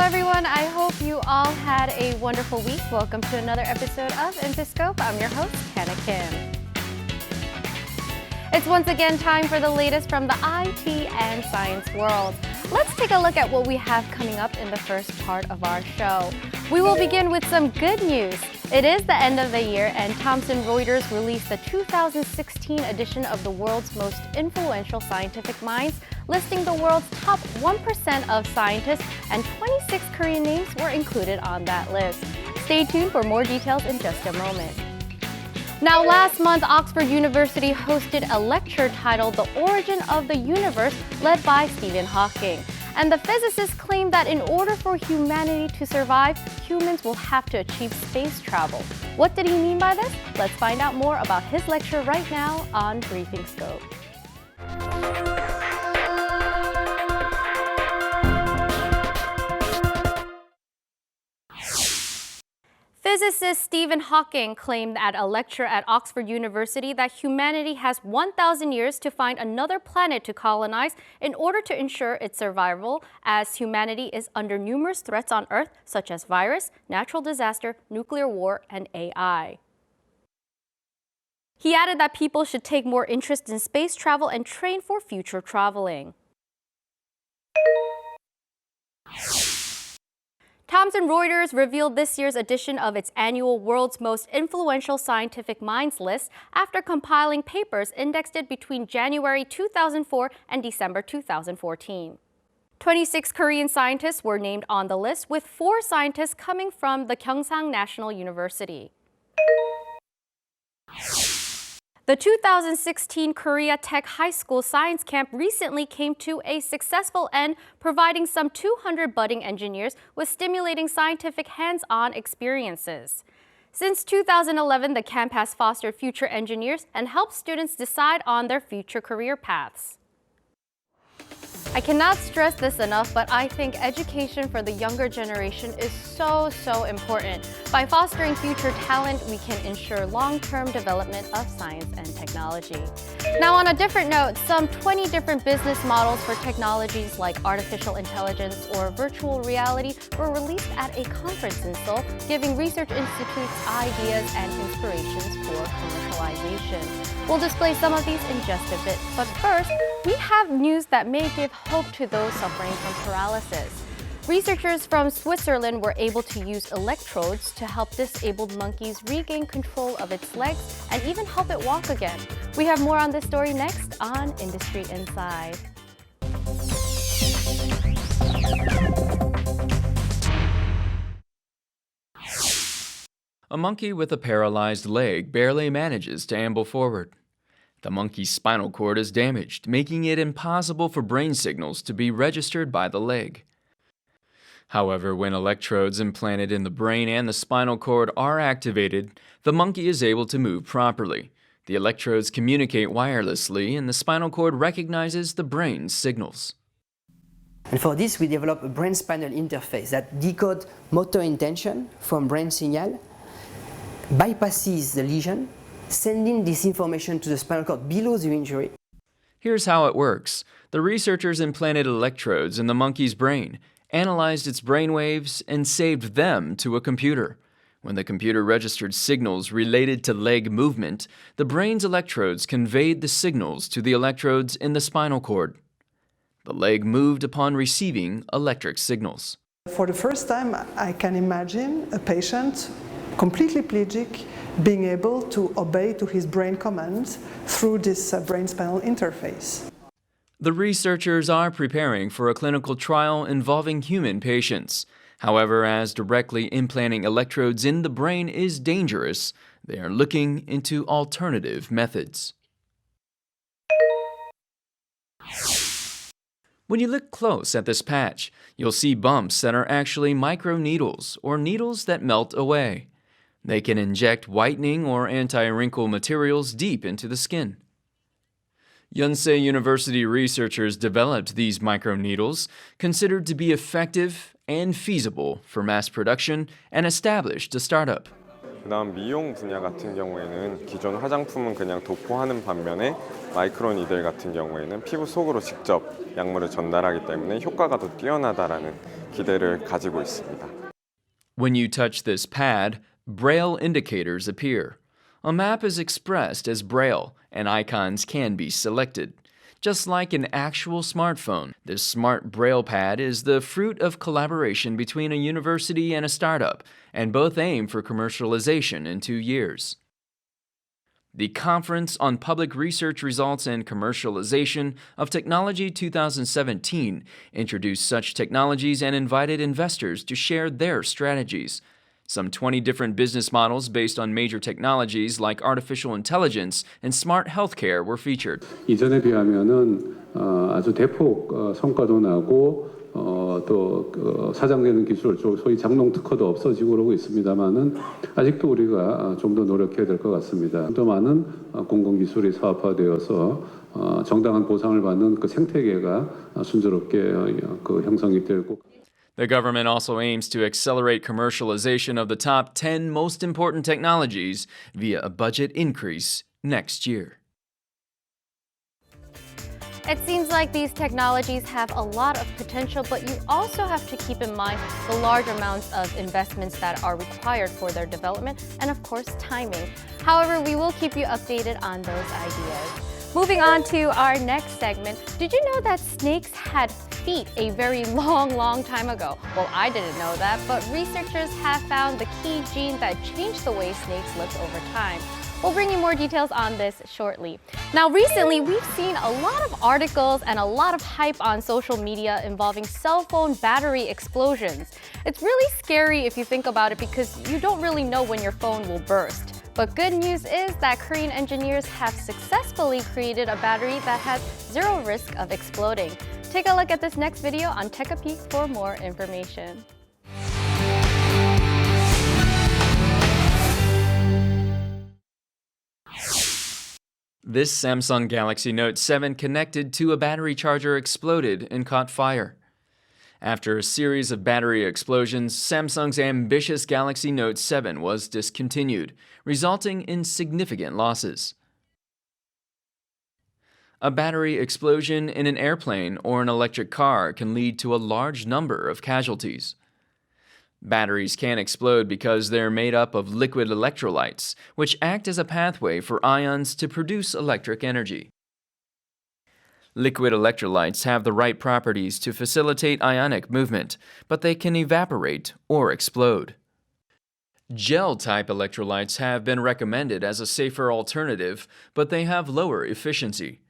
everyone. I hope you all had a wonderful week. Welcome to another episode of InfoScope. I'm your host, Hannah Kim. It's once again time for the latest from the IT and science world. Let's take a look at what we have coming up in the first part of our show. We will begin with some good news. It is the end of the year, and Thomson Reuters released the 2016 edition of the world's most influential scientific minds, listing the world's top 1% of scientists, and 26 Korean names were included on that list. Stay tuned for more details in just a moment. Now, last month, Oxford University hosted a lecture titled The Origin of the Universe, led by Stephen Hawking. And the physicist claimed that in order for humanity to survive, humans will have to achieve space travel. What did he mean by this? Let's find out more about his lecture right now on Briefing Scope. Physicist Stephen Hawking claimed at a lecture at Oxford University that humanity has 1,000 years to find another planet to colonize in order to ensure its survival, as humanity is under numerous threats on Earth, such as virus, natural disaster, nuclear war, and AI. He added that people should take more interest in space travel and train for future traveling. Thomson Reuters revealed this year's edition of its annual World's Most Influential Scientific Minds list after compiling papers indexed it between January 2004 and December 2014. 26 Korean scientists were named on the list, with 4 scientists coming from the Gyeongsang National University. The 2016 Korea Tech High School Science Camp recently came to a successful end, providing some 200 budding engineers with stimulating scientific hands-on experiences. Since 2011, the camp has fostered future engineers and helped students decide on their future career paths. I cannot stress this enough, but I think education for the younger generation is so important. By fostering future talent, we can ensure long-term development of science and technology. Now, on a different note, some 20 different business models for technologies like artificial intelligence or virtual reality were released at a conference in Seoul, giving research institutes ideas and inspirations for commercialization. We'll display some of these in just a bit, but first, we have news that may give hope to those suffering from paralysis. Researchers from Switzerland were able to use electrodes to help disabled monkeys regain control of its legs and even help it walk again. We have more on this story next on Industry Inside. A monkey with a paralyzed leg barely manages to amble forward. The monkey's spinal cord is damaged, making it impossible for brain signals to be registered by the leg. However, when electrodes implanted in the brain and the spinal cord are activated, the monkey is able to move properly. The electrodes communicate wirelessly, and the spinal cord recognizes the brain's signals. And for this, we develop a brain-spinal interface that decodes motor intention from brain signal, bypasses the lesion, sending this information to the spinal cord below the injury. Here's how it works. The researchers implanted electrodes in the monkey's brain, analyzed its brain waves, and saved them to a computer. When the computer registered signals related to leg movement, the brain's electrodes conveyed the signals to the electrodes in the spinal cord. The leg moved upon receiving electric signals. For the first time, I can imagine a patient completely pelagic being able to obey to his brain commands through this brain-spinal interface. The researchers are preparing for a clinical trial involving human patients. However, as directly implanting electrodes in the brain is dangerous, they are looking into alternative methods. When you look close at this patch, you'll see bumps that are actually microneedles or needles that melt away. They can inject whitening or anti-wrinkle materials deep into the skin. Yonsei University researchers developed these microneedles, considered to be effective and feasible for mass production, and established a startup. 그다음 미용 분야 같은 경우에는 기존 화장품은 그냥 도포하는 반면에 마이크로 니들 같은 경우에는 피부 속으로 직접 약물을 전달하기 때문에 효과가 더 뛰어나다라는 기대를 가지고 있습니다. When you touch this pad, Braille indicators appear. A map is expressed as Braille, and icons can be selected. Just like an actual smartphone, this smart Braille pad is the fruit of collaboration between a university and a startup, and both aim for commercialization in 2 years. The Conference on Public Research Results and Commercialization of Technology 2017 introduced such technologies and invited investors to share their strategies. Some 20 different business models based on major technologies like artificial intelligence and smart healthcare were featured. 이전에 비하면은 아주 대폭 성과도 나고 또 사장되는 기술, 소위 장롱 특허도 없어지고 그러고 있습니다만은 아직도 우리가 좀 더 노력해야 될 것 같습니다. 더 많은 공공기술이 사업화되어서 정당한 보상을 받는 그 생태계가 순조롭게 형성이 되고. The government also aims to accelerate commercialization of the top 10 most important technologies via a budget increase next year. It seems like these technologies have a lot of potential, but you also have to keep in mind the large amounts of investments that are required for their development and, of course, timing. However, we will keep you updated on those ideas. Moving on to our next segment, did you know that snakes had feet a very long time ago? Well, I didn't know that, but researchers have found the key gene that changed the way snakes lived over time. We'll bring you more details on this shortly. Now, recently, we've seen a lot of articles and a lot of hype on social media involving cell phone battery explosions. It's really scary if you think about it because you don't really know when your phone will burst. But good news is that Korean engineers have successfully created a battery that has zero risk of exploding. Take a look at this next video on Tech a Peek for more information. This Samsung Galaxy Note 7 connected to a battery charger exploded and caught fire. After a series of battery explosions, Samsung's ambitious Galaxy Note 7 was discontinued, resulting in significant losses. A battery explosion in an airplane or an electric car can lead to a large number of casualties. Batteries can explode because they're made up of liquid electrolytes, which act as a pathway for ions to produce electric energy. Liquid electrolytes have the right properties to facilitate ionic movement, but they can evaporate or explode. Gel-type electrolytes have been recommended as a safer alternative, but they have lower efficiency.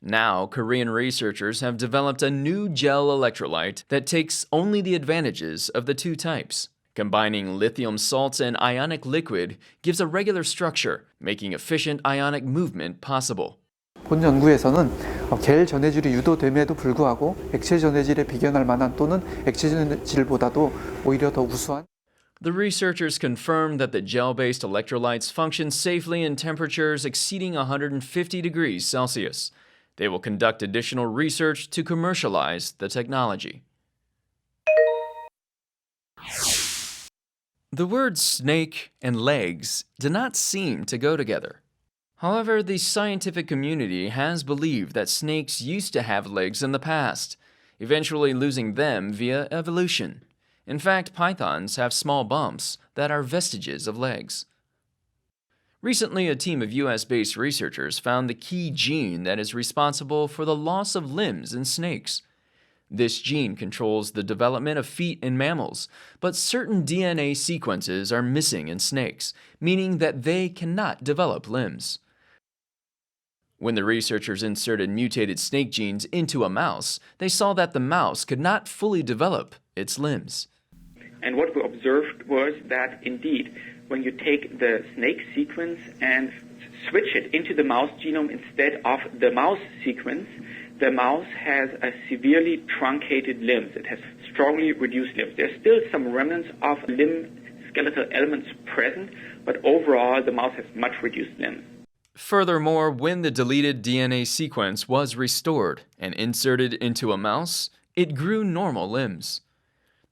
Now, Korean researchers have developed a new gel electrolyte that takes only the advantages of the two types. Combining lithium salts and ionic liquid gives a regular structure, making efficient ionic movement possible. 본 연구에서는 겔 전해질이 유도됨에도 불구하고 액체 전해질에 비견할 만한 또는 액체 전해질보다도 오히려 더 우수한 The researchers confirmed that the gel-based electrolytes function safely in temperatures exceeding 150 degrees Celsius. They will conduct additional research to commercialize the technology. The words snake and legs do not seem to go together. However, the scientific community has believed that snakes used to have legs in the past, eventually losing them via evolution. In fact, pythons have small bumps that are vestiges of legs. Recently, a team of US-based researchers found the key gene that is responsible for the loss of limbs in snakes. This gene controls the development of feet in mammals, but certain DNA sequences are missing in snakes, meaning that they cannot develop limbs. When the researchers inserted mutated snake genes into a mouse, they saw that the mouse could not fully develop its limbs. And what we observed was that indeed, when you take the snake sequence and switch it into the mouse genome instead of the mouse sequence, the mouse has a severely truncated limbs. It has strongly reduced limbs. There's still some remnants of limb skeletal elements present, but overall the mouse has much reduced limbs. Furthermore, when the deleted DNA sequence was restored and inserted into a mouse, it grew normal limbs.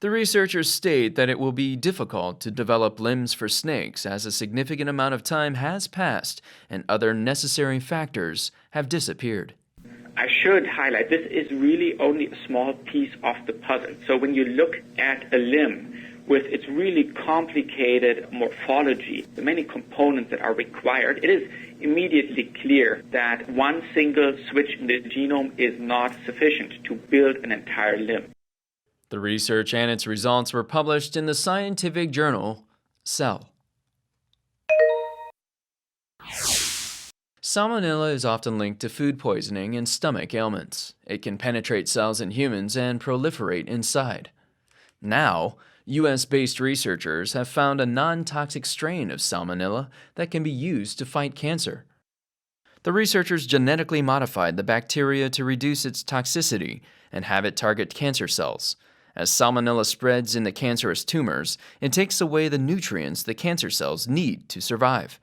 The researchers state that it will be difficult to develop limbs for snakes as a significant amount of time has passed and other necessary factors have disappeared. I should highlight this is really only a small piece of the puzzle. So when you look at a limb with its really complicated morphology, the many components that are required, it is immediately clear that one single switch in the genome is not sufficient to build an entire limb. The research and its results were published in the scientific journal Cell. Salmonella is often linked to food poisoning and stomach ailments. It can penetrate cells in humans and proliferate inside. Now, US-based researchers have found a non-toxic strain of Salmonella that can be used to fight cancer. The researchers genetically modified the bacteria to reduce its toxicity and have it target cancer cells. As Salmonella spreads into cancerous tumors, it takes away the nutrients the cancer cells need to survive.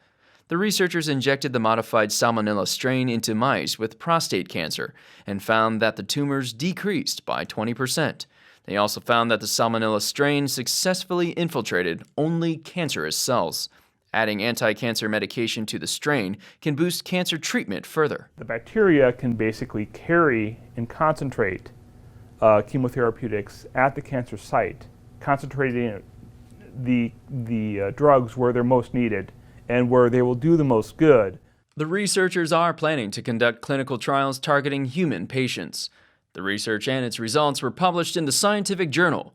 The researchers injected the modified Salmonella strain into mice with prostate cancer and found that the tumors decreased by 20%. They also found that the Salmonella strain successfully infiltrated only cancerous cells. Adding anti-cancer medication to the strain can boost cancer treatment further. The bacteria can basically carry and concentrate chemotherapeutics at the cancer site, concentrating the drugs where they're most needed and where they will do the most good. The researchers are planning to conduct clinical trials targeting human patients. The research and its results were published in the scientific journal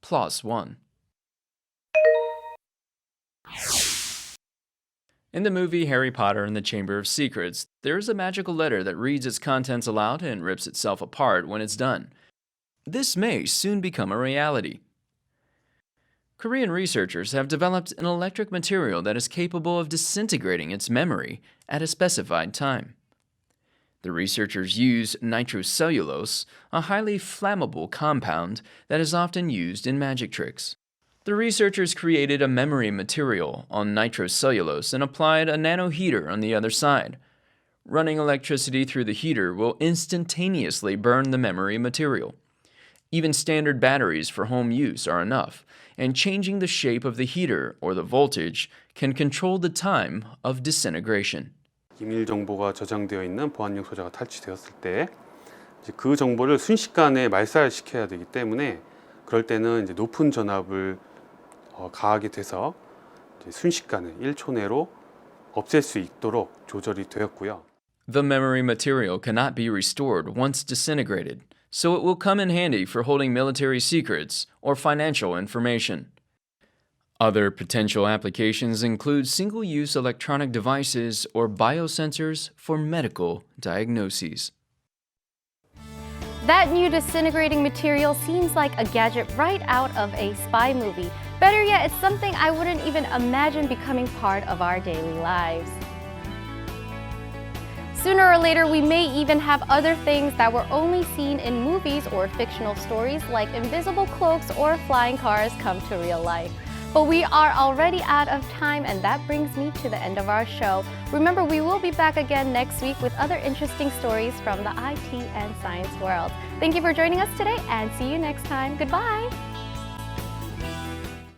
PLOS ONE. In the movie Harry Potter and the Chamber of Secrets, there is a magical letter that reads its contents aloud and rips itself apart when it's done. This may soon become a reality. Korean researchers have developed an electric material that is capable of disintegrating its memory at a specified time. The researchers use nitrocellulose, a highly flammable compound that is often used in magic tricks. The researchers created a memory material on nitrocellulose and applied a nano heater on the other side. Running electricity through the heater will instantaneously burn the memory material. Even standard batteries for home use are enough, and changing the shape of the heater or the voltage can control the time of disintegration. 기밀 정보가 저장되어 있는 보안용 소자가 탈취되었을 때 그 정보를 순식간에 말살시켜야 되기 때문에 그럴 때는 이제 높은 전압을 가하게 돼서 순식간에 1초 내로 없앨 수 있도록 조절이 되었고요. The memory material cannot be restored once disintegrated, so it will come in handy for holding military secrets or financial information. Other potential applications include single-use electronic devices or biosensors for medical diagnoses. That new disintegrating material seems like a gadget right out of a spy movie. Better yet, it's something I wouldn't even imagine becoming part of our daily lives. Sooner or later, we may even have other things that were only seen in movies or fictional stories like invisible cloaks or flying cars come to real life. But we are already out of time, and that brings me to the end of our show. Remember, we will be back again next week with other interesting stories from the IT and science world. Thank you for joining us today, and see you next time. Goodbye!